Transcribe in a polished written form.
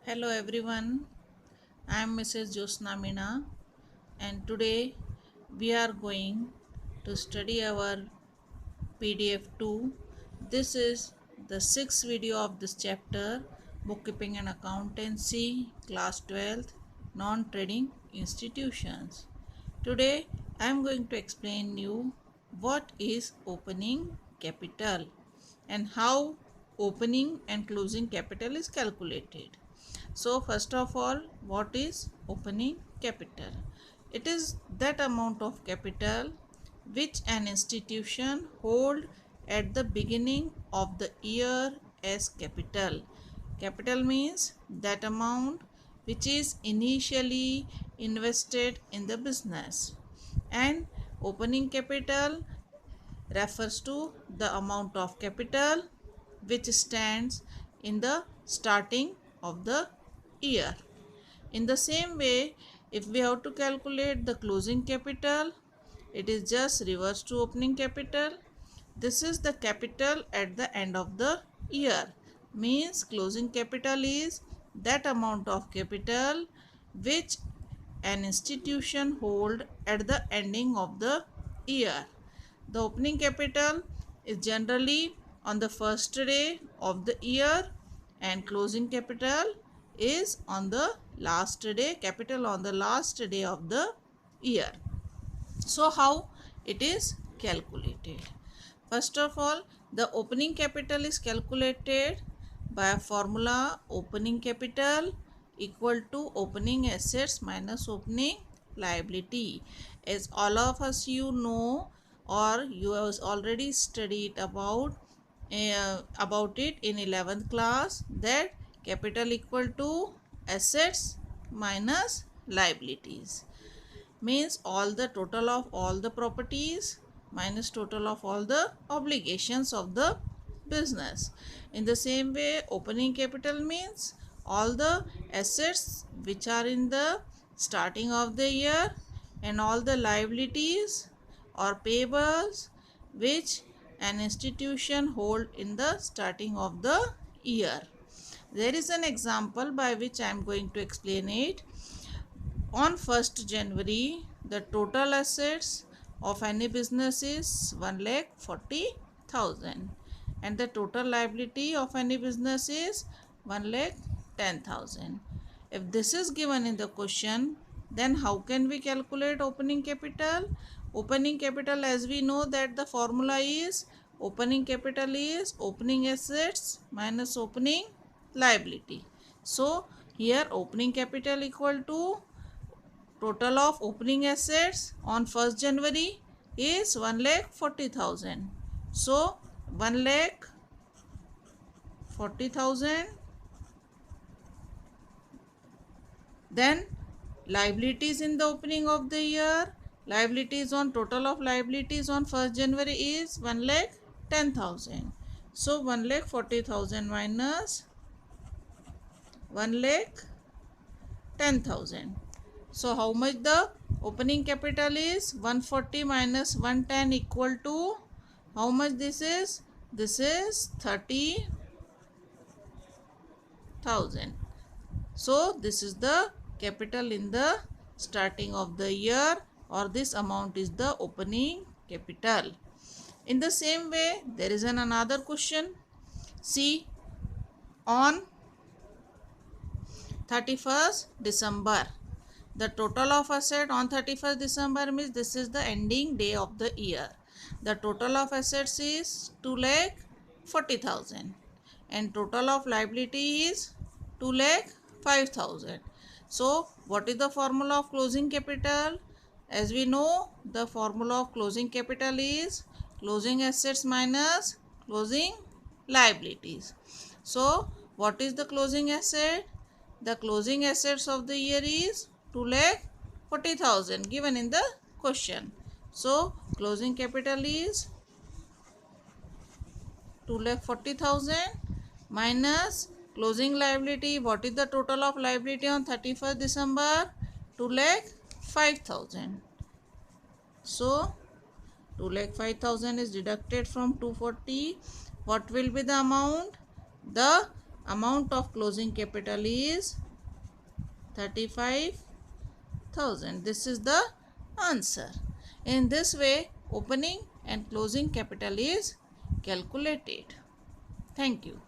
Hello everyone, I am Mrs. Josna Meena and today we are going to study our PDF 2. This is the sixth video of this chapter, Bookkeeping and Accountancy, Class 12th, Non-Trading Institutions. Today I am going to explain you what is opening capital and how opening and closing capital is calculated. So first of all, what is opening capital? It is that amount of capital which an institution hold at the beginning of the year as capital. Capital means that amount which is initially invested in the business, and opening capital refers to the amount of capital which stands in the starting of the year. In the same way, if we have to calculate the closing capital, it is just reverse to opening capital. This is the capital at the end of the year. Means closing capital is that amount of capital which an institution hold at the ending of the year. The opening capital is generally on the first day of the year and closing capital is on the last day, capital on the last day of the year. So how it is calculated? First of all, the opening capital is calculated by a formula opening capital equal to opening assets minus opening liability. As all of us you know, or you have already studied about it in 11th class, that capital equal to assets minus liabilities, means all the total of all the properties minus total of all the obligations of the business. In the same way, opening capital means all the assets which are in the starting of the year and all the liabilities or payables which an institution hold in the starting of the year. There is an example by which I am going to explain it. On 1st January, the total assets of any business is 1,40,000 and the total liability of any business is 1,10,000. If this is given in the question, then how can we calculate opening capital? Opening capital, as we know that the formula is opening capital is opening assets minus opening liability. So here opening capital equal to total of opening assets on 1st January is 1,40,000. So 1,40,000. Then liabilities in the opening of the year. Liabilities on total of liabilities on 1st January is 1,10,000. So 1,40,000 minus 1,10,000. So how much the opening capital is? 140 minus 110 equal to how much this is? This is 30,000. So this is the capital in the starting of the year, or this amount is the opening capital. In the same way, there is another question. See, on 31st December, the total of asset on 31st December means this is the ending day of the year. The total of assets is 2,40,000 and total of liability is 2,05,000. So what is the formula of closing capital? As we know, the formula of closing capital is closing assets minus closing liabilities. So what is the closing asset? The closing assets of the year is 2,40,000 given in the question. So closing capital is 2,40,000 minus closing liability. What is the total of liability on 31st December? 2,05,000. So 2,05,000 is deducted from 240. What will be the amount? The Amount of closing capital is 35,000. This is the answer. In this way, opening and closing capital is calculated. Thank you.